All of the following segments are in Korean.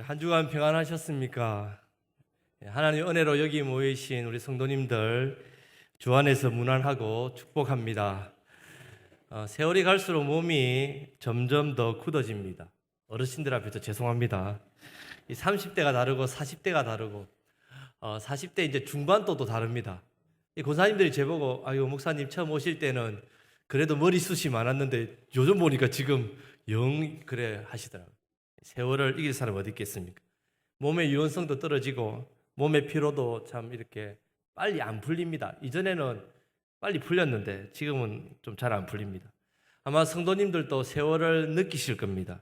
한 주간 평안하셨습니까? 하나님 은혜로 여기 모이신 우리 성도님들 주 안에서 문안하고 축복합니다. 세월이 갈수록 몸이 점점 더 굳어집니다. 어르신들 앞에서 죄송합니다. 이 30대가 다르고 40대가 다르고 40대 이제 중반도도 다릅니다. 이 권사님들이 제보고 아유 목사님 처음 오실 때는 그래도 머리숱이 많았는데 요즘 보니까 지금 영 그래 하시더라고요. 세월을 이길 사람 어디 있겠습니까? 몸의 유연성도 떨어지고 몸의 피로도 참 이렇게 빨리 안 풀립니다. 이전에는 빨리 풀렸는데 지금은 좀 잘 안 풀립니다. 아마 성도님들도 세월을 느끼실 겁니다.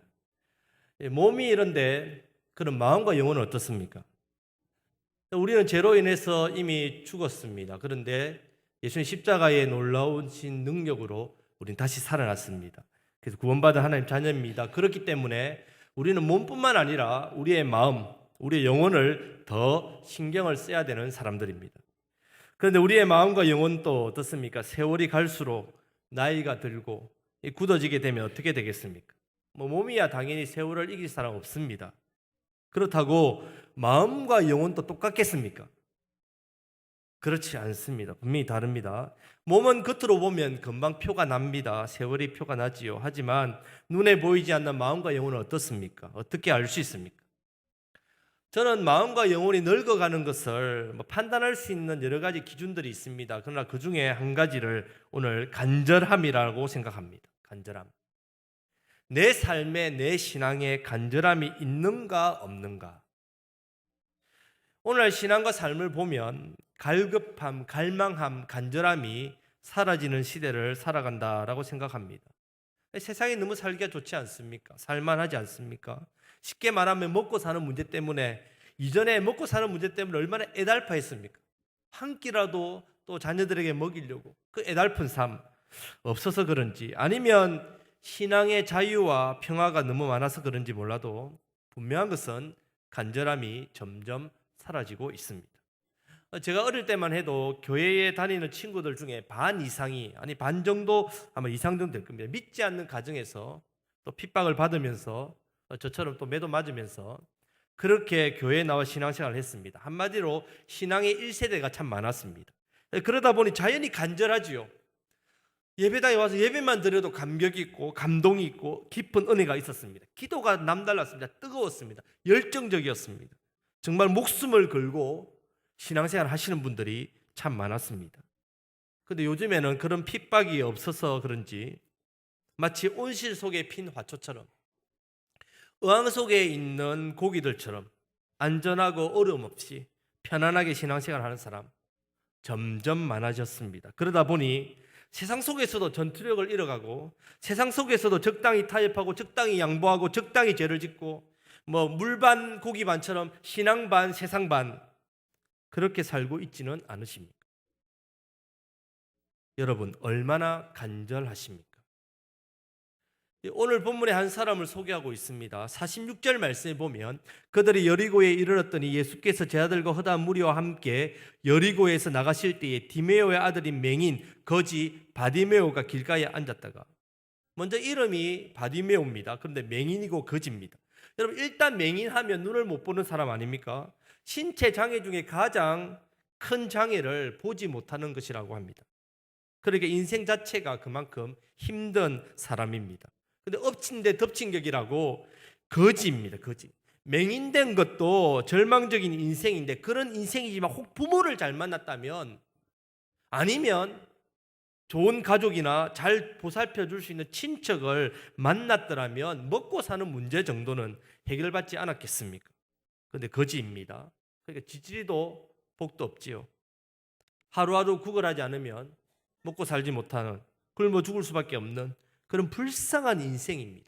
몸이 이런데 그런 마음과 영혼은 어떻습니까? 우리는 죄로 인해서 이미 죽었습니다. 그런데 예수님 십자가의 놀라우신 능력으로 우리는 다시 살아났습니다. 그래서 구원받은 하나님 자녀입니다. 그렇기 때문에 우리는 몸뿐만 아니라 우리의 마음, 우리의 영혼을 더 신경을 써야 되는 사람들입니다. 그런데 우리의 마음과 영혼도 어떻습니까? 세월이 갈수록 나이가 들고 굳어지게 되면 어떻게 되겠습니까? 몸이야 당연히 세월을 이길 사람 없습니다. 그렇다고 마음과 영혼도 똑같겠습니까? 그렇지 않습니다. 분명히 다릅니다. 몸은 겉으로 보면 금방 표가 납니다. 세월이 표가 나지요. 하지만 눈에 보이지 않는 마음과 영혼은 어떻습니까? 어떻게 알 수 있습니까? 저는 마음과 영혼이 늙어가는 것을 판단할 수 있는 여러 가지 기준들이 있습니다. 그러나 그 중에 한 가지를 오늘 간절함이라고 생각합니다. 간절함. 내 삶에, 내 신앙에 간절함이 있는가 없는가. 오늘 신앙과 삶을 보면 갈급함, 갈망함, 간절함이 사라지는 시대를 살아간다라고 생각합니다. 세상이 너무 살기가 좋지 않습니까? 살만하지 않습니까? 쉽게 말하면 먹고 사는 문제 때문에 이전에 먹고 사는 문제 때문에 얼마나 애달파했습니까? 한 끼라도 또 자녀들에게 먹이려고 그 애달픈 삶 없어서 그런지 아니면 신앙의 자유와 평화가 너무 많아서 그런지 몰라도 분명한 것은 간절함이 점점 사라지고 있습니다. 제가 어릴 때만 해도 교회에 다니는 친구들 중에 반 이상이 아니 반 정도 아마 이상 정도 될 겁니다. 믿지 않는 가정에서 또 핍박을 받으면서 저처럼 또 매도 맞으면서 그렇게 교회에 나와 신앙생활을 했습니다. 한마디로 신앙의 1세대가 참 많았습니다. 그러다 보니 자연히 간절하지요. 예배당에 와서 예배만 드려도 감격이 있고 감동이 있고 깊은 은혜가 있었습니다. 기도가 남달랐습니다. 뜨거웠습니다. 열정적이었습니다. 정말 목숨을 걸고 신앙생활 하시는 분들이 참 많았습니다. 그런데 요즘에는 그런 핍박이 없어서 그런지 마치 온실 속에 핀 화초처럼 어항 속에 있는 고기들처럼 안전하고 어려움 없이 편안하게 신앙생활 하는 사람 점점 많아졌습니다. 그러다 보니 세상 속에서도 전투력을 잃어가고 세상 속에서도 적당히 타협하고 적당히 양보하고 적당히 죄를 짓고 물반 고기 반처럼 신앙 반 세상 반 그렇게 살고 있지는 않으십니까? 여러분 얼마나 간절하십니까? 오늘 본문에 한 사람을 소개하고 있습니다. 46절 말씀에 보면 그들이 여리고에 이르렀더니 예수께서 제 아들과 허다한 무리와 함께 여리고에서 나가실 때에 디메오의 아들인 맹인 거지 바디메오가 길가에 앉았다가 먼저 이름이 바디메오입니다. 그런데 맹인이고 거지입니다. 여러분 일단 맹인하면 눈을 못 보는 사람 아닙니까? 신체 장애 중에 가장 큰 장애를 보지 못하는 것이라고 합니다. 그러니까 인생 자체가 그만큼 힘든 사람입니다. 근데 엎친 데 덮친 격이라고 거지입니다. 거지. 맹인된 것도 절망적인 인생인데 그런 인생이지만 혹 부모를 잘 만났다면 아니면 좋은 가족이나 잘 보살펴 줄 수 있는 친척을 만났더라면 먹고 사는 문제 정도는 해결받지 않았겠습니까? 그런데 거지입니다. 그러니까 지지리도 복도 없지요. 하루하루 구걸하지 않으면 먹고 살지 못하는 굶어 죽을 수밖에 없는 그런 불쌍한 인생입니다.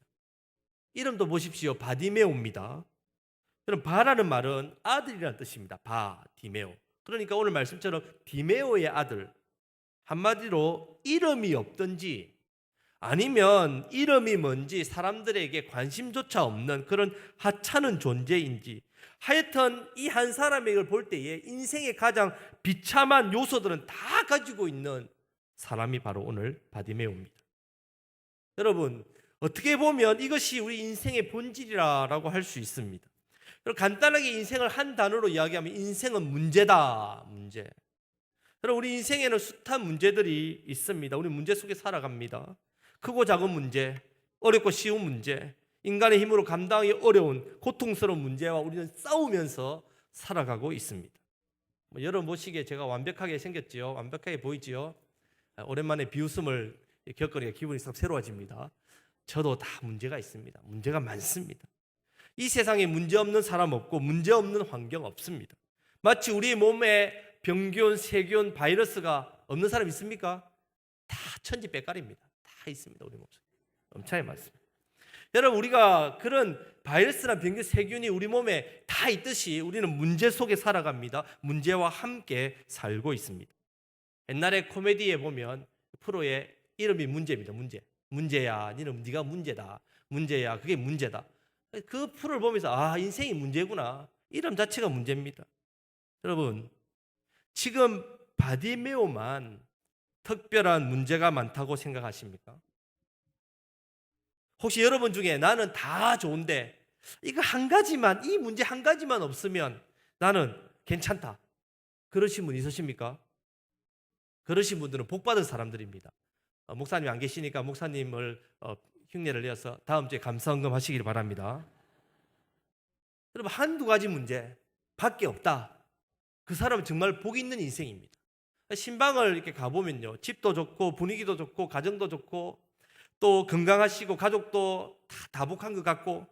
이름도 보십시오. 바디메오입니다. 그럼 바라는 말은 아들이라는 뜻입니다. 바디메오. 그러니까 오늘 말씀처럼 디메오의 아들. 한마디로 이름이 없든지 아니면 이름이 뭔지 사람들에게 관심조차 없는 그런 하찮은 존재인지 하여튼 이 한 사람을 볼 때에 인생의 가장 비참한 요소들은 다 가지고 있는 사람이 바로 오늘 바디메오입니다. 여러분 어떻게 보면 이것이 우리 인생의 본질이라고 할 수 있습니다. 간단하게 인생을 한 단어로 이야기하면 인생은 문제다. 문제. 여러분, 우리 인생에는 숱한 문제들이 있습니다. 우리 문제 속에 살아갑니다. 크고 작은 문제, 어렵고 쉬운 문제, 인간의 힘으로 감당하기 어려운 고통스러운 문제와 우리는 싸우면서 살아가고 있습니다. 여러분 보시기에 제가 완벽하게 생겼지요? 완벽하게 보이지요? 오랜만에 비웃음을 겪으니까 기분이 싹 새로워집니다. 저도 다 문제가 있습니다. 문제가 많습니다. 이 세상에 문제 없는 사람 없고 문제 없는 환경 없습니다. 마치 우리 몸에 병균, 세균, 바이러스가 없는 사람 있습니까? 다 천지백갈입니다. 다 있습니다. 우리 몸속에. 엄청나게 많습니다. 여러분, 우리가 그런 바이러스나 병균, 세균이 우리 몸에 다 있듯이 우리는 문제 속에 살아갑니다. 문제와 함께 살고 있습니다. 옛날에 코미디에 보면 프로의 이름이 문제입니다. 문제야, 네가 문제다. 문제야, 그게 문제다. 그 프로를 보면서 인생이 문제구나. 이름 자체가 문제입니다. 여러분, 지금 바디메오만 특별한 문제가 많다고 생각하십니까? 혹시 여러분 중에 나는 다 좋은데 이거 한 가지만, 이 문제 한 가지만 없으면 나는 괜찮다, 그러신 분 있으십니까? 그러신 분들은 복받은 사람들입니다. 목사님 안 계시니까 목사님을 흉내를 내어서 다음 주에 감사헌금 하시길 바랍니다. 여러분, 한두 가지 문제 밖에 없다. 그 사람은 정말 복 있는 인생입니다. 신방을 이렇게 가보면요, 집도 좋고 분위기도 좋고 가정도 좋고 또 건강하시고 가족도 다 다복한 것 같고,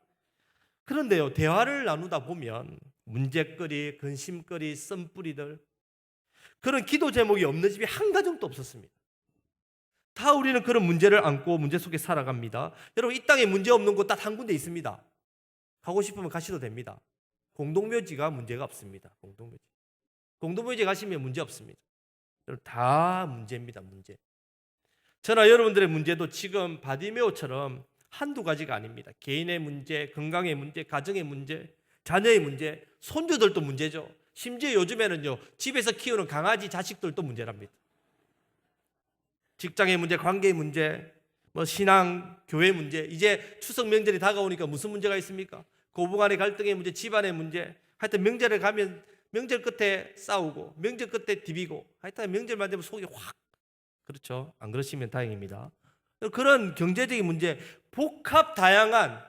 그런데요, 대화를 나누다 보면 문제거리, 근심거리, 씀뿌리들, 그런 기도 제목이 없는 집이 한 가정도 없었습니다. 다 우리는 그런 문제를 안고 문제 속에 살아갑니다. 여러분, 이 땅에 문제 없는 곳 딱 한 군데 있습니다. 가고 싶으면 가셔도 됩니다. 공동묘지가 문제가 없습니다. 공동묘지 가시면 문제 없습니다. 여러분, 다 문제입니다. 문제. 저나 여러분들의 문제도 지금 바디메오처럼 한두 가지가 아닙니다. 개인의 문제, 건강의 문제, 가정의 문제, 자녀의 문제, 손주들도 문제죠. 심지어 요즘에는요, 집에서 키우는 강아지 자식들도 문제랍니다. 직장의 문제, 관계의 문제, 신앙, 교회 문제. 이제 추석 명절이 다가오니까 무슨 문제가 있습니까? 고부간의 갈등의 문제, 집안의 문제. 하여튼 명절에 가면 명절 끝에 싸우고 명절 끝에 디비고, 하여튼 명절만 되면 속이 확, 그렇죠? 안 그러시면 다행입니다. 그런 경제적인 문제, 복합 다양한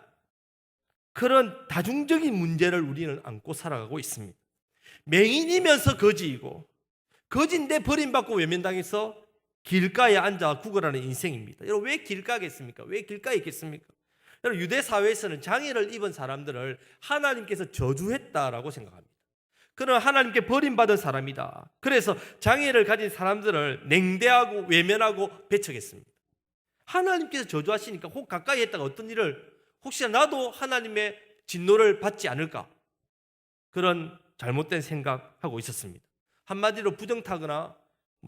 그런 다중적인 문제를 우리는 안고 살아가고 있습니다. 맹인이면서 거지이고, 거지인데 버림받고 외면당해서 길가에 앉아 구걸하는 인생입니다. 여러분, 왜 길가겠습니까? 왜 길가에 있겠습니까? 여러분, 유대 사회에서는 장애를 입은 사람들을 하나님께서 저주했다라고 생각합니다. 그는 하나님께 버림받은 사람이다. 그래서 장애를 가진 사람들을 냉대하고 외면하고 배척했습니다. 하나님께서 저주하시니까 혹 가까이 했다가 어떤 일을, 혹시나 나도 하나님의 진노를 받지 않을까, 그런 잘못된 생각하고 있었습니다. 한마디로 부정타거나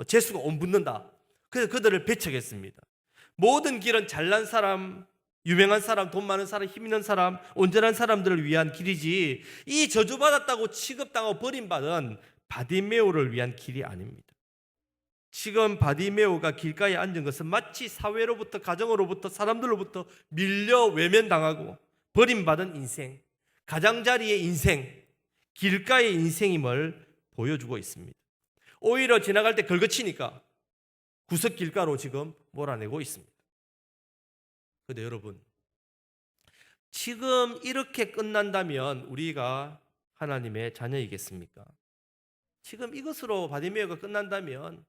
재수가 옴붙는다. 그래서 그들을 배척했습니다. 모든 길은 잘난 사람, 유명한 사람, 돈 많은 사람, 힘 있는 사람, 온전한 사람들을 위한 길이지, 이 저주받았다고 취급당하고 버림받은 바디메오를 위한 길이 아닙니다. 지금 바디메오가 길가에 앉은 것은 마치 사회로부터, 가정으로부터, 사람들로부터 밀려 외면당하고 버림받은 인생, 가장자리의 인생, 길가의 인생임을 보여주고 있습니다. 오히려 지나갈 때 걸거치니까 구석 길가로 지금 몰아내고 있습니다. 그런데 여러분, 지금 이렇게 끝난다면 우리가 하나님의 자녀이겠습니까? 지금 이것으로 바디메오가 끝난다면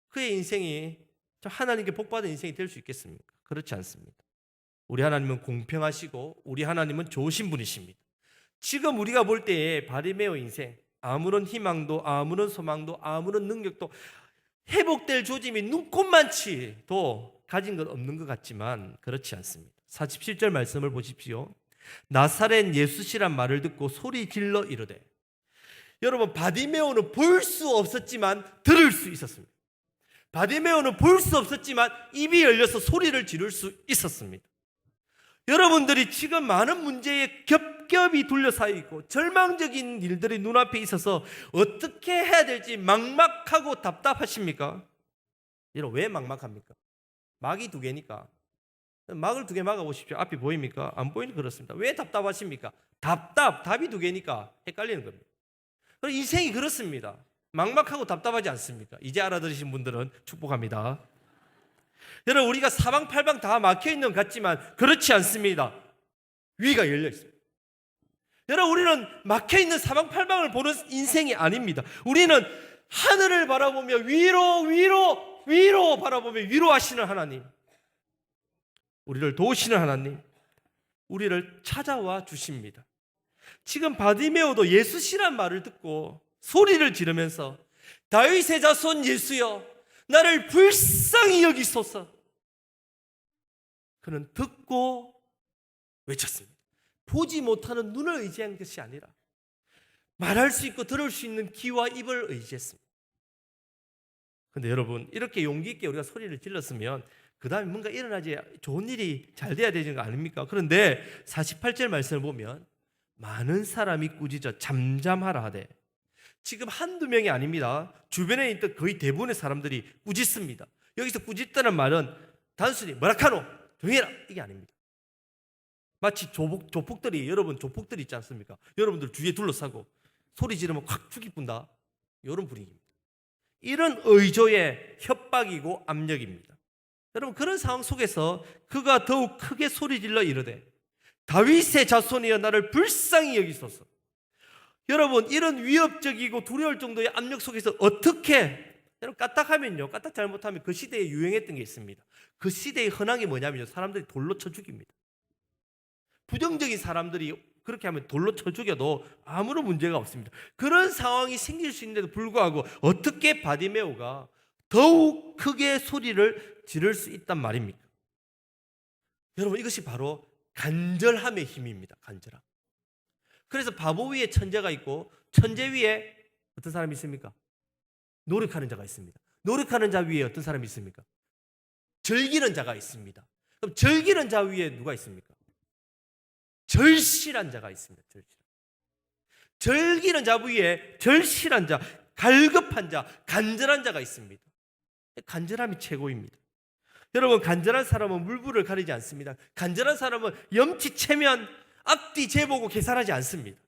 그의 인생이 하나님께 복받은 인생이 될 수 있겠습니까? 그렇지 않습니다. 우리 하나님은 공평하시고 우리 하나님은 좋으신 분이십니다. 지금 우리가 볼 때의 바디메오 인생, 아무런 희망도 아무런 소망도 아무런 능력도 회복될 조짐이 눈꼽만치도 가진 것 없는 것 같지만 그렇지 않습니다. 47절 말씀을 보십시오. 나사렛 예수시란 말을 듣고 소리 질러 이르되. 여러분, 바디메오는 볼 수 없었지만 들을 수 있었습니다. 바디메오는 볼 수 없었지만 입이 열려서 소리를 지를 수 있었습니다. 여러분들이 지금 많은 문제에 겹겹이 둘러싸여 있고 절망적인 일들이 눈앞에 있어서 어떻게 해야 될지 막막하고 답답하십니까? 여러분, 왜 막막합니까? 막이 두 개니까. 막을 2개 막아보십시오. 앞이 보입니까? 안 보이는 그렇습니다. 왜 답답하십니까? 답이 2개니까 헷갈리는 겁니다. 인생이 그렇습니다. 막막하고 답답하지 않습니까? 이제 알아들으신 분들은 축복합니다. 여러분, 우리가 사방팔방 다 막혀있는 것 같지만 그렇지 않습니다. 위가 열려 있습니다. 여러분, 우리는 막혀있는 사방팔방을 보는 인생이 아닙니다. 우리는 하늘을 바라보며 위로 바라보며 위로하시는 하나님, 우리를 도우시는 하나님, 우리를 찾아와 주십니다. 지금 바디메오도 예수시란 말을 듣고 소리를 지르면서 다윗의 자손 예수여, 나를 불쌍히 여기소서. 그는 듣고 외쳤습니다. 보지 못하는 눈을 의지한 것이 아니라 말할 수 있고 들을 수 있는 귀와 입을 의지했습니다. 그런데 여러분, 이렇게 용기 있게 우리가 소리를 질렀으면 그 다음에 뭔가 일어나지, 좋은 일이 잘 돼야 되는 거 아닙니까? 그런데 48절 말씀을 보면 많은 사람이 꾸짖어 잠잠하라 하되, 지금 한두 명이 아닙니다. 주변에 있던 거의 대부분의 사람들이 꾸짖습니다. 여기서 꾸짖다는 말은 단순히 뭐라카노 조용해라 이게 아닙니다. 마치 조폭들이, 여러분 조폭들이 있지 않습니까? 여러분들 주위에 둘러싸고 소리 지르면 확 죽이 뿐다, 이런 분위기입니다. 이런 의조의 협박이고 압력입니다. 여러분, 그런 상황 속에서 그가 더욱 크게 소리질러 이르되 다윗의 자손이여, 나를 불쌍히 여기소서. 여러분, 이런 위협적이고 두려울 정도의 압력 속에서 어떻게, 여러분 까딱하면요, 까딱 잘못하면 그 시대에 유행했던 게 있습니다. 그 시대의 현황이 뭐냐면요, 사람들이 돌로 쳐 죽입니다. 부정적인 사람들이 그렇게 하면 돌로 쳐 죽여도 아무런 문제가 없습니다. 그런 상황이 생길 수 있는데도 불구하고 어떻게 바디메오가 더욱 크게 소리를 지를 수 있단 말입니까? 여러분, 이것이 바로 간절함의 힘입니다. 간절함. 그래서 바보 위에 천재가 있고 천재 위에 어떤 사람이 있습니까? 노력하는 자가 있습니다. 노력하는 자 위에 어떤 사람이 있습니까? 즐기는 자가 있습니다. 그럼 즐기는 자 위에 누가 있습니까? 절실한 자가 있습니다. 즐기는 자 위에 절실한 자, 갈급한 자, 간절한 자가 있습니다. 간절함이 최고입니다. 여러분, 간절한 사람은 물불을 가리지 않습니다. 간절한 사람은 염치채면 앞뒤 재보고 계산하지 않습니다.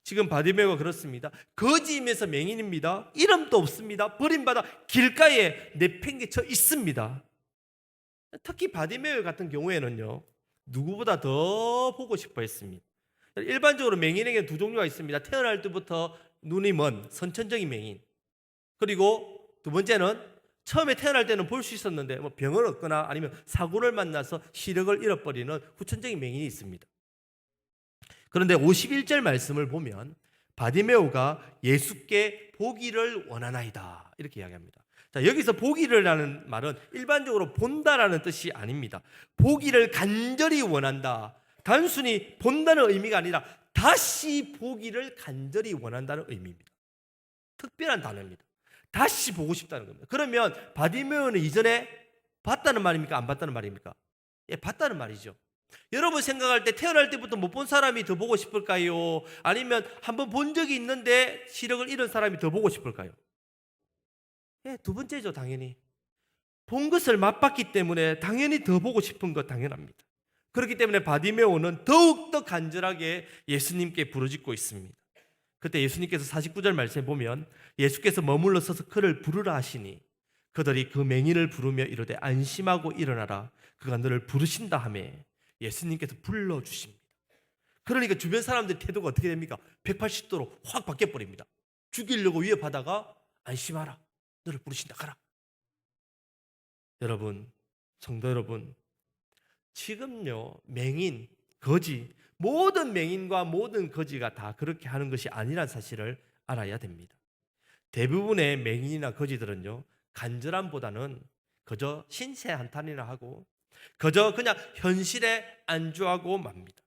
지금 바디메오가 그렇습니다. 거지이면서 맹인입니다. 이름도 없습니다. 버림받아 길가에 내팽개쳐 있습니다. 특히 바디메오 같은 경우에는요, 누구보다 더 보고 싶어 했습니다. 일반적으로 맹인에게는 2종류가 있습니다. 태어날 때부터 눈이 먼 선천적인 맹인, 그리고 2번째는 처음에 태어날 때는 볼 수 있었는데 병을 얻거나 아니면 사고를 만나서 시력을 잃어버리는 후천적인 맹인이 있습니다. 그런데 51절 말씀을 보면 바디메오가 예수께 보기를 원하나이다 이렇게 이야기합니다. 자, 여기서 보기를라는 말은 일반적으로 본다라는 뜻이 아닙니다. 보기를 간절히 원한다, 단순히 본다는 의미가 아니라 다시 보기를 간절히 원한다는 의미입니다. 특별한 단어입니다. 다시 보고 싶다는 겁니다. 그러면 바디메오는 이전에 봤다는 말입니까? 안 봤다는 말입니까? 예, 봤다는 말이죠. 여러분 생각할 때 태어날 때부터 못 본 사람이 더 보고 싶을까요? 아니면 한번 본 적이 있는데 시력을 잃은 사람이 더 보고 싶을까요? 예, 2번째죠. 당연히 본 것을 맛봤기 때문에 당연히 더 보고 싶은 것 당연합니다. 그렇기 때문에 바디메오는 더욱더 간절하게 예수님께 부르짖고 있습니다. 그때 예수님께서 49절 말씀에 보면 예수께서 머물러 서서 그를 부르라 하시니 그들이 그 맹인을 부르며 이르되 안심하고 일어나라, 그가 너를 부르신다 하며 예수님께서 불러주십니다. 그러니까 주변 사람들의 태도가 어떻게 됩니까? 180도로 확 바뀌어버립니다. 죽이려고 위협하다가 안심하라, 너를 부르신다, 가라. 여러분, 성도 여러분, 지금요, 맹인, 거지, 모든 맹인과 모든 거지가 다 그렇게 하는 것이 아니란 사실을 알아야 됩니다. 대부분의 맹인이나 거지들은요, 간절함보다는 그저 신세 한탄이나 하고 그저 그냥 현실에 안주하고 맙니다.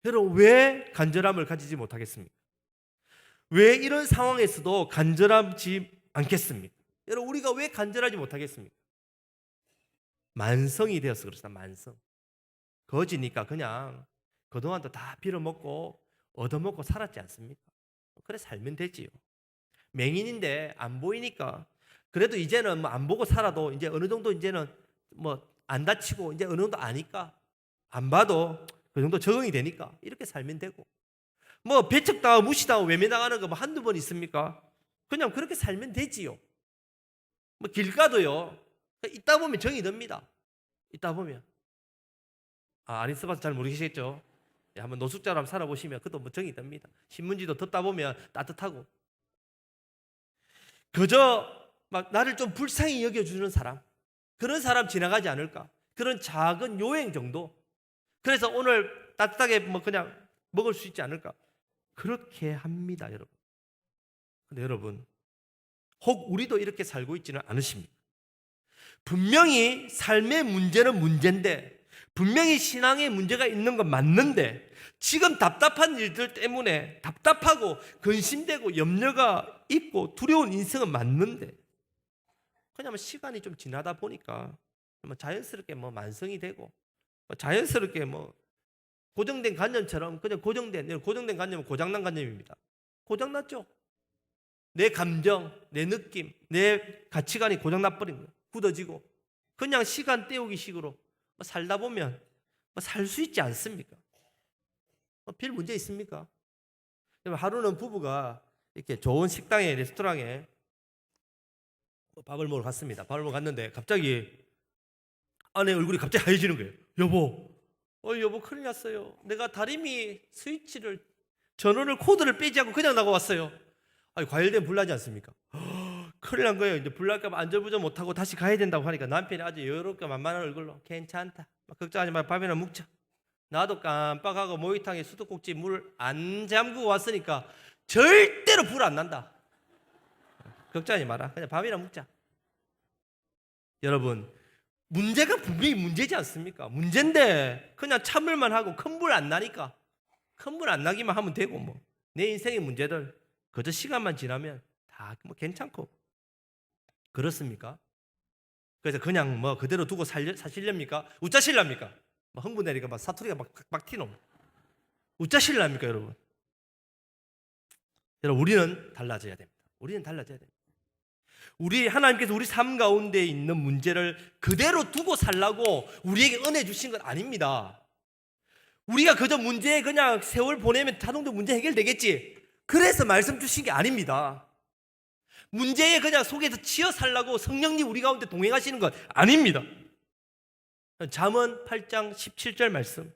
여러분, 왜 간절함을 가지지 못하겠습니까? 왜 이런 상황에서도 간절하지 않겠습니까? 여러분, 우리가 왜 간절하지 못하겠습니까? 만성이 되어서 그렇습니다. 만성. 거지니까 그냥 그동안도 다 빌어먹고 얻어먹고 살았지 않습니까? 그래 살면 되지요. 맹인인데 안 보이니까 그래도 이제는 뭐 안 보고 살아도 이제 어느 정도 이제는 뭐 안 다치고 이제 어느 정도 아니까 안 봐도 그 정도 적응이 되니까 이렇게 살면 되고, 뭐 배척당하고 무시당하고 외면당하는 거 뭐 한두 번 있습니까? 그냥 그렇게 살면 되지요. 뭐 길가도요, 있다 보면 정이 듭니다. 있다 보면. 안 있어봐서 잘 모르시겠죠? 한번 노숙자로 한번 살아보시면 그것도 뭐 정이 듭니다. 신문지도 덮다 보면 따뜻하고. 그저 막 나를 좀 불쌍히 여겨주는 사람, 그런 사람 지나가지 않을까? 그런 작은 요행 정도. 그래서 오늘 따뜻하게 뭐 그냥 먹을 수 있지 않을까? 그렇게 합니다, 여러분. 근데 여러분, 혹 우리도 이렇게 살고 있지는 않으십니까? 분명히 삶의 문제는 문제인데, 분명히 신앙의 문제가 있는 건 맞는데, 지금 답답한 일들 때문에 답답하고 근심되고 염려가 있고 두려운 인생은 맞는데, 그냥 시간이 좀 지나다 보니까 자연스럽게 만성이 되고, 자연스럽게 고정된 관념처럼 그냥 고정된 관념은 고장난 관념입니다. 고장났죠? 내 감정, 내 느낌, 내 가치관이 고장나버린 거예요. 굳어지고 그냥 시간 때우기 식으로 살다 보면 살 수 있지 않습니까? 별 문제 있습니까? 하루는 부부가 이렇게 좋은 식당에, 레스토랑에 밥을 먹으러 갔습니다. 밥을 먹으러 갔는데 갑자기 아내 얼굴이 갑자기 하얘지는 거예요. 여보 큰일 났어요. 내가 다리미 스위치를, 전원을, 코드를 빼지 않고 그냥 나가 왔어요. 과열되면 불나지 않습니까? 큰일 난 거예요. 이제 불날까 봐 안절부절 못하고 다시 가야 된다고 하니까 남편이 아주 여유롭게 만만한 얼굴로 괜찮다, 걱정하지 마, 밥이나 먹자. 나도 깜빡하고 모기탕에 수도꼭지 물 안 잠그고 왔으니까 절대로 불 안 난다. 걱정하지 마라. 그냥 밥이나 먹자. 여러분, 문제가 분명히 문제지 않습니까? 문제인데 그냥 참을만 하고 큰 불 안 나니까 큰 불 안 나기만 하면 되고, 내 인생의 문제들 그저 시간만 지나면 다 괜찮고. 그렇습니까? 그래서 그냥 그대로 두고 사실렵니까? 웃자실랍니까? 흥분되니까 사투리가 막 튀노. 웃자실랍니까, 여러분? 여러분, 우리는 달라져야 됩니다. 우리는 달라져야 됩니다. 하나님께서 우리 삶 가운데 있는 문제를 그대로 두고 살라고 우리에게 은혜 주신 건 아닙니다. 우리가 그저 문제에 그냥 세월 보내면 자동적으로 문제 해결되겠지, 그래서 말씀 주신 게 아닙니다. 문제에 그냥 속에서 치여 살라고 성령님 우리 가운데 동행하시는 것 아닙니다. 잠언 8장 17절 말씀,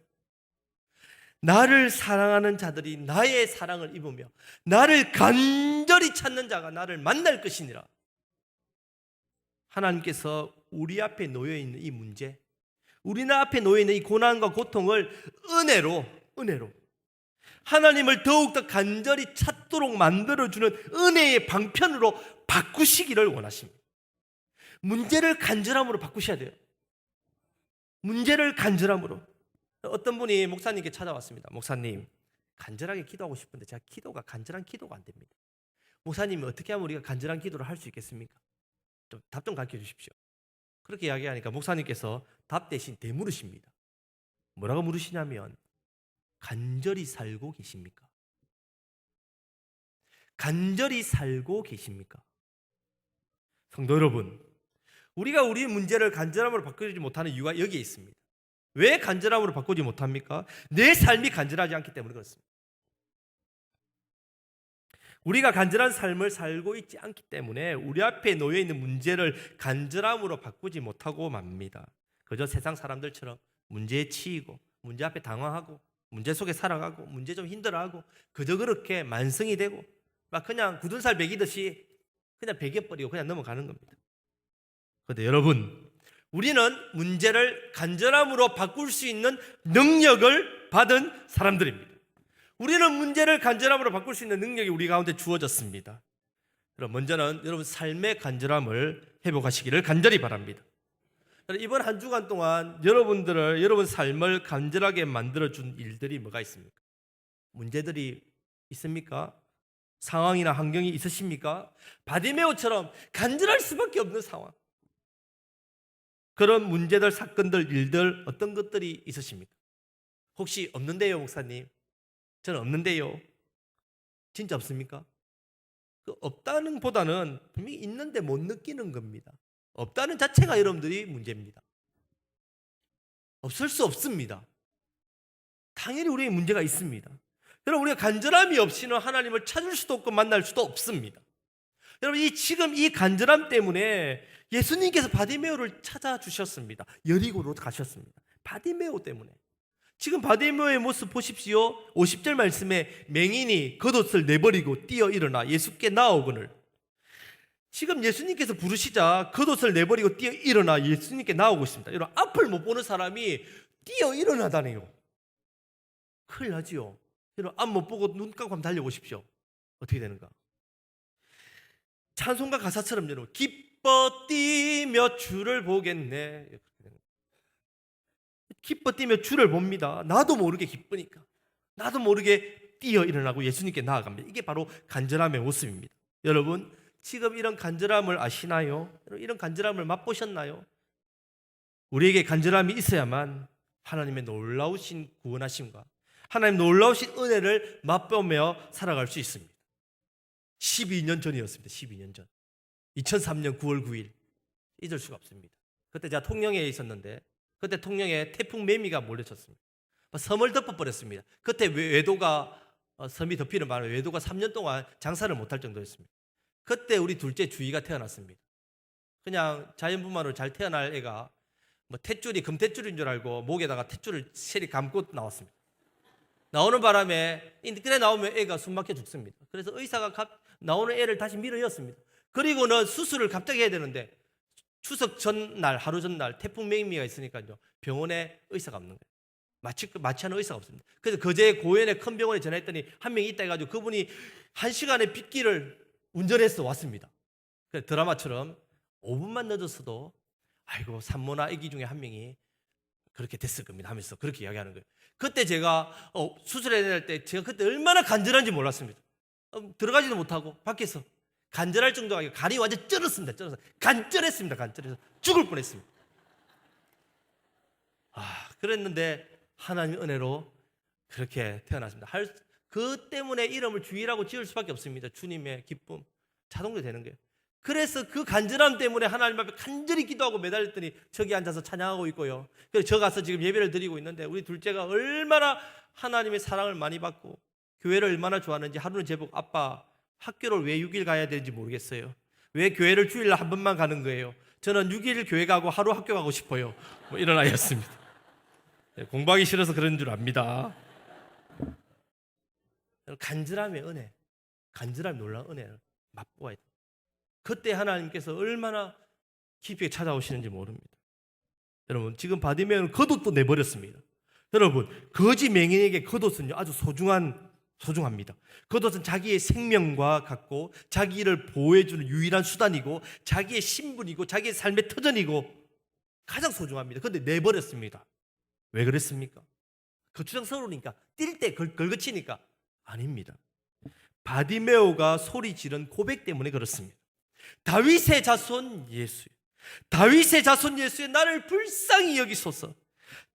나를 사랑하는 자들이 나의 사랑을 입으며 나를 간절히 찾는 자가 나를 만날 것이니라. 하나님께서 우리 앞에 놓여있는 이 문제, 우리 앞에 놓여있는 이 고난과 고통을 은혜로 하나님을 더욱더 간절히 찾도록 만들어주는 은혜의 방편으로 바꾸시기를 원하십니다. 문제를 간절함으로 바꾸셔야 돼요. 문제를 간절함으로. 어떤 분이 목사님께 찾아왔습니다. 목사님, 간절하게 기도하고 싶은데 제가 간절한 기도가 안 됩니다. 목사님이 어떻게 하면 우리가 간절한 기도를 할 수 있겠습니까? 답 좀 가르쳐 주십시오. 그렇게 이야기하니까 목사님께서 답 대신 되물으십니다. 뭐라고 물으시냐면, 간절히 살고 계십니까? 간절히 살고 계십니까? 성도 여러분, 우리가 우리의 문제를 간절함으로 바꾸지 못하는 이유가 여기에 있습니다. 왜 간절함으로 바꾸지 못합니까? 내 삶이 간절하지 않기 때문에 그렇습니다. 우리가 간절한 삶을 살고 있지 않기 때문에 우리 앞에 놓여있는 문제를 간절함으로 바꾸지 못하고 맙니다. 그저 세상 사람들처럼 문제에 치이고 문제 앞에 당황하고 문제 속에 살아가고 문제 좀 힘들어하고 그저 그렇게 만성이 되고 막 그냥 굳은 살 먹이듯이 그냥 베겨버리고 그냥 넘어가는 겁니다. 그런데 여러분, 우리는 문제를 간절함으로 바꿀 수 있는 능력을 받은 사람들입니다. 우리는 문제를 간절함으로 바꿀 수 있는 능력이 우리 가운데 주어졌습니다. 그럼 먼저는 여러분 삶의 간절함을 회복하시기를 간절히 바랍니다. 이번 한 주간 동안 여러분 삶을 간절하게 만들어준 일들이 뭐가 있습니까? 문제들이 있습니까? 상황이나 환경이 있으십니까? 바디메오처럼 간절할 수밖에 없는 상황, 그런 문제들, 사건들, 일들 어떤 것들이 있으십니까? 혹시 없는데요, 목사님? 저는 없는데요. 진짜 없습니까? 없다는 보다는 분명히 있는데 못 느끼는 겁니다. 없다는 자체가 여러분들이 문제입니다. 없을 수 없습니다. 당연히 우리의 문제가 있습니다. 여러분, 우리가 간절함이 없이는 하나님을 찾을 수도 없고 만날 수도 없습니다. 여러분, 지금 이 간절함 때문에 예수님께서 바디메오를 찾아주셨습니다. 여리고로 가셨습니다. 바디메오 때문에. 지금 바디메오의 모습 보십시오. 50절 말씀에 맹인이 겉옷을 내버리고 뛰어 일어나 예수께 나오거늘. 지금 예수님께서 부르시자 겉옷을 내버리고 뛰어 일어나 예수님께 나오고 있습니다. 여러분, 앞을 못 보는 사람이 뛰어 일어나다니요. 큰일 나지요. 여러분, 앞 못 보고 눈 감고 한번 달려보십시오. 어떻게 되는가? 찬송가 가사처럼 여러분, 기뻐 뛰며 주를 보겠네. 기뻐 뛰며 주를 봅니다. 나도 모르게 기쁘니까. 나도 모르게 뛰어 일어나고 예수님께 나아갑니다. 이게 바로 간절함의 모습입니다. 여러분, 지금 이런 간절함을 아시나요? 이런 간절함을 맛보셨나요? 우리에게 간절함이 있어야만 하나님의 놀라우신 구원하심과 하나님 놀라우신 은혜를 맛보며 살아갈 수 있습니다. 12년 전이었습니다. 12년 전. 2003년 9월 9일. 잊을 수가 없습니다. 그때 제가 통영에 있었는데 그때 통영에 태풍 매미가 몰려쳤습니다. 섬을 덮어버렸습니다. 그때 외도가 섬이 덮이는 바람에 외도가 3년 동안 장사를 못할 정도였습니다. 그때 우리 둘째 주희가 태어났습니다. 그냥 자연분만으로 잘 태어날 애가 뭐 탯줄이 금탯줄인 줄 알고 목에다가 탯줄을 세리 감고 나왔습니다. 나오는 바람에 그래 나오면 애가 숨막혀 죽습니다. 그래서 의사가 나오는 애를 다시 밀어였습니다. 그리고는 수술을 갑자기 해야 되는데 추석 전날 하루 전날 태풍 매미가 있으니까요 병원에 의사가 없는 거예요. 마취하는 의사가 없습니다. 그래서 거제 고현의 큰 병원에 전화했더니 한 명이 있다 해가지고 그분이 1시간의 빗길을 운전해서 왔습니다. 그래서 드라마처럼 5분만 늦었어도 아이고 산모나 아기 중에 한 명이 그렇게 됐을 겁니다 하면서 그렇게 이야기하는 거예요. 그때 제가 수술해야 될 때 제가 그때 얼마나 간절한지 몰랐습니다. 들어가지도 못하고 밖에서 간절할 정도가 아니고 간이 완전 쩔었습니다. 간절했습니다. 간절해서 죽을 뻔했습니다. 그랬는데 하나님 은혜로 그렇게 태어났습니다. 그 때문에 이름을 주일하고 지을 수밖에 없습니다. 주님의 기쁨 자동으로 되는 거예요. 그래서 그 간절함 때문에 하나님 앞에 간절히 기도하고 매달렸더니 저기 앉아서 찬양하고 있고요. 그래서 저 가서 지금 예배를 드리고 있는데 우리 둘째가 얼마나 하나님의 사랑을 많이 받고 교회를 얼마나 좋아하는지 하루는 제보고 아빠 학교를 왜 6일 가야 되는지 모르겠어요. 왜 교회를 주일날 한 번만 가는 거예요? 저는 6일 교회 가고 하루 학교 가고 싶어요. 뭐 이런 아이였습니다. 공부하기 싫어서 그런 줄 압니다. 간절함의 은혜, 간절함의 놀라운 은혜를 맛보아야 돼요. 그때 하나님께서 얼마나 깊이 찾아오시는지 모릅니다. 여러분, 지금 바디메오는 겉옷도 내버렸습니다. 여러분, 거지 맹인에게 겉옷은요 아주 소중합니다. 겉옷은 자기의 생명과 같고 자기를 보호해주는 유일한 수단이고 자기의 신분이고 자기의 삶의 터전이고 가장 소중합니다. 그런데 내버렸습니다. 왜 그랬습니까? 거추장스러우니까 뛸 때 걸거치니까 아닙니다. 바디메오가 소리 지른 고백 때문에 그렇습니다. 다윗의 자손 예수, 다윗의 자손 예수의 나를 불쌍히 여기소서.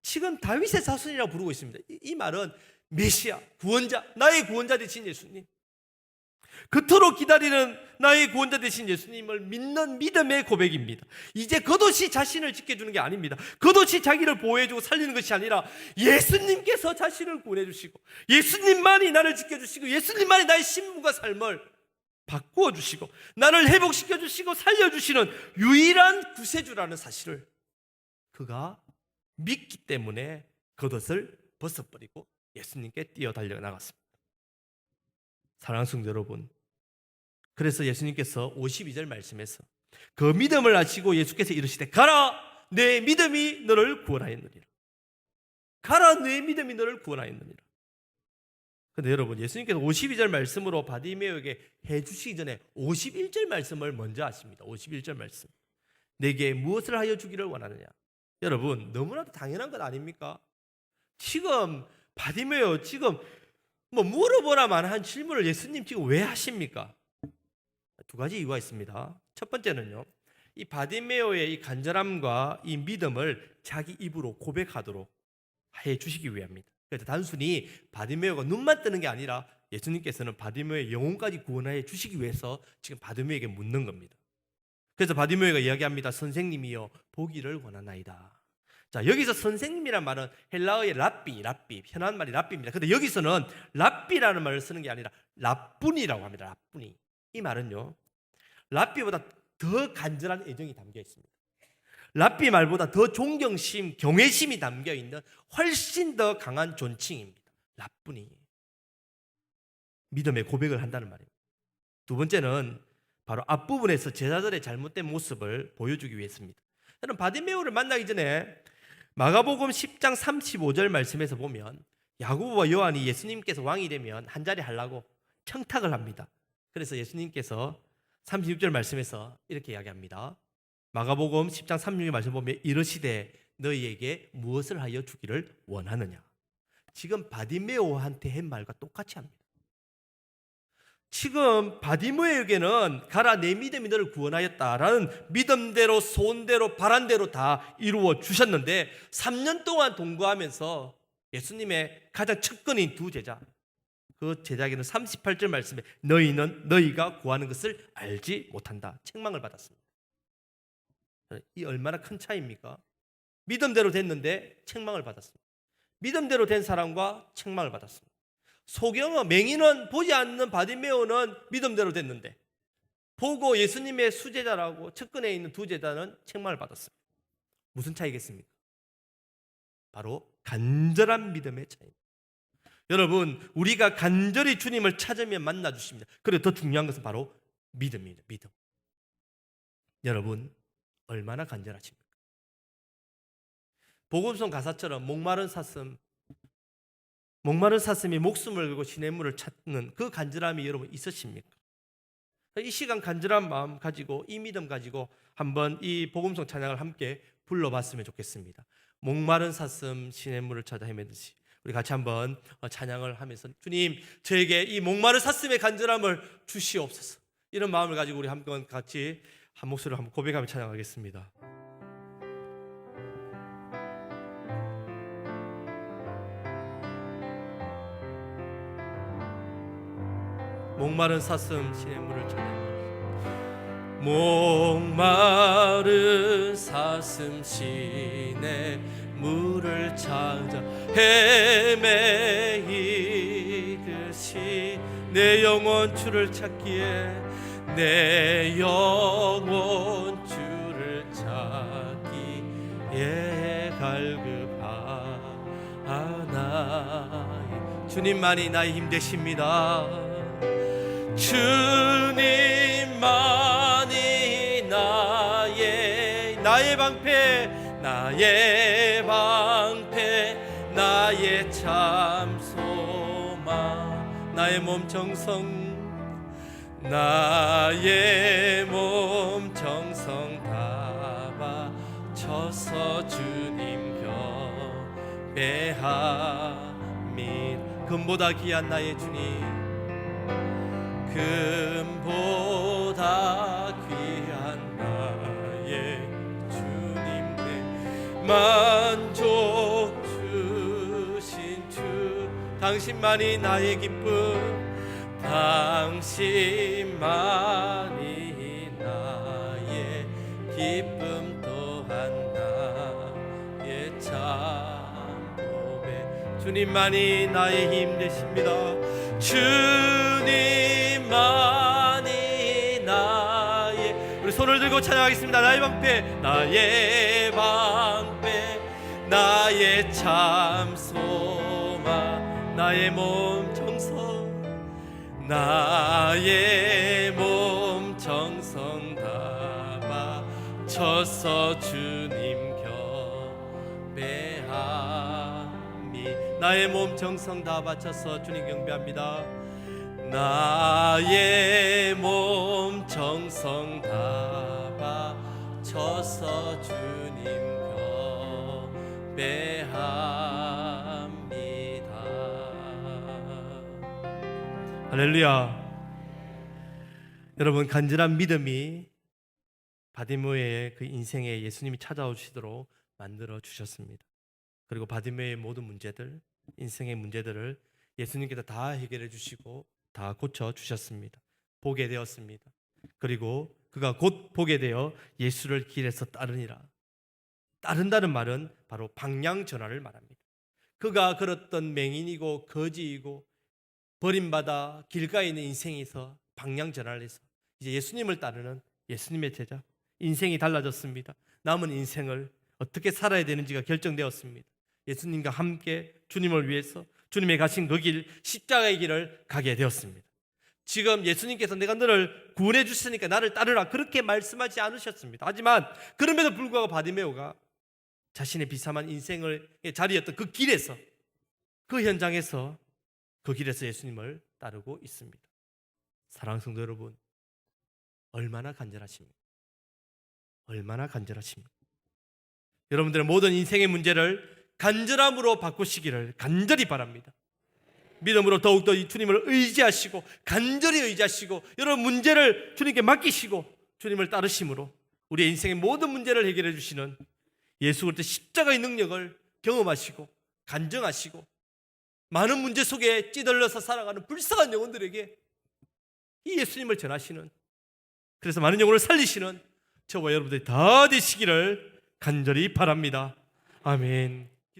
지금 다윗의 자손이라고 부르고 있습니다. 이 말은 메시아, 구원자, 나의 구원자 되신 예수님, 그토록 기다리는 나의 구원자 되신 예수님을 믿는 믿음의 고백입니다. 이제 겉옷이 자신을 지켜주는 게 아닙니다. 겉옷이 자기를 보호해주고 살리는 것이 아니라 예수님께서 자신을 구원해주시고 예수님만이 나를 지켜주시고 예수님만이 나의 신분과 삶을 바꾸어 주시고 나를 회복시켜 주시고 살려주시는 유일한 구세주라는 사실을 그가 믿기 때문에 겉옷을 벗어버리고 예수님께 뛰어달려 나갔습니다. 사랑하는 성도 여러분, 그래서 예수님께서 52절 말씀에서 그 믿음을 아시고 예수께서 이르시되 가라 내 믿음이 너를 구원하였느니라. 가라 내 믿음이 너를 구원하였느니라. 근데 여러분, 예수님께서 52절 말씀으로 바디메오에게 해주시기 전에 51절 말씀을 먼저 하십니다. 51절 말씀, 내게 무엇을 하여 주기를 원하느냐. 여러분, 너무나도 당연한 것 아닙니까? 지금 바디메오 지금 뭐 물어보라만 한 질문을 예수님 지금 왜 하십니까? 두 가지 이유가 있습니다. 첫 번째는요, 이 바디메오의 이 간절함과 이 믿음을 자기 입으로 고백하도록 해 주시기 위함입니다. 그래서 단순히 바디메오가 눈만 뜨는 게 아니라 예수님께서는 바디메오의 영혼까지 구원해 주시기 위해서 지금 바디메오에게 묻는 겁니다. 그래서 바디메오가 이야기합니다. 선생님이여 보기를 원하나이다. 자, 여기서 선생님이란 말은 헬라어의 랍비, 편한 말이 랍비입니다. 근데 여기서는 랍비라는 말을 쓰는 게 아니라 랍분이라고 합니다. 랍분이. 이 말은요, 랍비보다 더 간절한 애정이 담겨 있습니다. 랍비 말보다 더 존경심, 경외심이 담겨 있는 훨씬 더 강한 존칭입니다. 랍분이. 믿음의 고백을 한다는 말입니다. 두 번째는 바로 앞부분에서 제자들의 잘못된 모습을 보여주기 위해서입니다. 여러분, 바디메오를 만나기 전에 마가복음 10장 35절 말씀에서 보면 야고보와 요한이 예수님께서 왕이 되면 한 자리 하려고 청탁을 합니다. 그래서 예수님께서 36절 말씀에서 이렇게 이야기합니다. 마가복음 10장 36절 말씀 보면 이르시되 너희에게 무엇을 하여 주기를 원하느냐. 지금 바디메오한테 한 말과 똑같이 합니다. 지금 바디메오에게는 가라 내 믿음이 너를 구원하였다라는 믿음대로 소원대로 바란대로 다 이루어 주셨는데 3년 동안 동거하면서 예수님의 가장 측근인 두 제자, 그 제자에게는 38절 말씀에 너희는 너희가 구하는 것을 알지 못한다 책망을 받았습니다. 이 얼마나 큰 차이입니까? 믿음대로 됐는데 책망을 받았습니다. 믿음대로 된 사람과 책망을 받았습니다. 소경은 맹인은 보지 않는 바디메오는 믿음대로 됐는데 보고 예수님의 수제자라고 측근에 있는 두 제자는 책망을 받았습니다. 무슨 차이겠습니까? 바로 간절한 믿음의 차이입니다. 여러분, 우리가 간절히 주님을 찾으면 만나 주십니다. 그리고 더 중요한 것은 바로 믿음입니다. 믿음. 여러분, 얼마나 간절하십니까? 복음성 가사처럼 목마른 사슴이 목숨을 걸고 시냇물을 찾는 그 간절함이 여러분 있으십니까? 이 시간 간절한 마음 가지고 이 믿음 가지고 한번 이 복음성 찬양을 함께 불러봤으면 좋겠습니다. 목마른 사슴 시냇물을 찾아 헤매듯이 우리 같이 한번 찬양을 하면서 주님 저에게 이 목마른 사슴의 간절함을 주시옵소서, 이런 마음을 가지고 우리 한번 같이 한 목소리로 한번 고백하며 찬양하겠습니다. 목마른 사슴 시냇물을 찾아 목마른 사슴 시냇물을 찾아 헤매이듯이 내 영혼 주를 찾기에 내 영혼 주를 찾기에 갈급하나이. 주님만이 나의 힘 되십니다. 주님만이 나의 방패, 나의 방패, 나의 참 소망, 나의 몸 정성, 나의 몸 정성 다 바쳐서 주님 곁에 함이. 금보다 귀한 나의 주님, 금보다 귀한 나의 주님 내 만족 주신 주, 당신만이 나의 기쁨, 당신만이 나의 기쁨 또한 나의 참 고백. 주님만이 나의 힘 되십니다. 주님만이 나의, 우리 손을 들고 찬양하겠습니다. 나의 방패, 나의 방패, 나의 참 소망, 나의 몸 정성, 나의 몸 정성 다 바쳐서 주님 곁에 함이. 나의 몸 정성 다 바쳐서 주님 경배합니다. 나의 몸 정성 다 바쳐서 주님 곁에 합니다. 할렐루야. 여러분, 간절한 믿음이 바디메오의 그 인생에 예수님이 찾아오시도록 만들어 주셨습니다. 그리고 바디메오의 모든 문제들, 인생의 문제들을 예수님께서 다 해결해 주시고 다 고쳐 주셨습니다. 보게 되었습니다. 그리고 그가 곧 보게 되어 예수를 길에서 따르니라. 따른다는 말은 바로 방향 전환을 말합니다. 그가 걸었던 맹인이고 거지이고 버림받아 길가에 있는 인생에서 방향 전환을 해서 이제 예수님을 따르는 예수님의 제자, 인생이 달라졌습니다. 남은 인생을 어떻게 살아야 되는지가 결정되었습니다. 예수님과 함께 주님을 위해서 주님의 가신 그 길, 십자가의 길을 가게 되었습니다. 지금 예수님께서 내가 너를 구원해 주시니까 나를 따르라 그렇게 말씀하지 않으셨습니다. 하지만 그럼에도 불구하고 바디메오가 자신의 비참한 인생의 자리였던 그 길에서, 그 현장에서, 그 길에서 예수님을 따르고 있습니다. 사랑하는 성도 여러분, 얼마나 간절하십니까? 얼마나 간절하십니까? 여러분들의 모든 인생의 문제를 간절함으로 바꾸시기를 간절히 바랍니다. 믿음으로 더욱더 이 주님을 의지하시고 간절히 의지하시고 여러분 문제를 주님께 맡기시고 주님을 따르심으로 우리의 인생의 모든 문제를 해결해 주시는 예수 그리스도의 십자가의 능력을 경험하시고 간증하시고 많은 문제 속에 찌들려서 살아가는 불쌍한 영혼들에게 이 예수님을 전하시는, 그래서 많은 영혼을 살리시는 저와 여러분들이 다 되시기를 간절히 바랍니다. 아멘.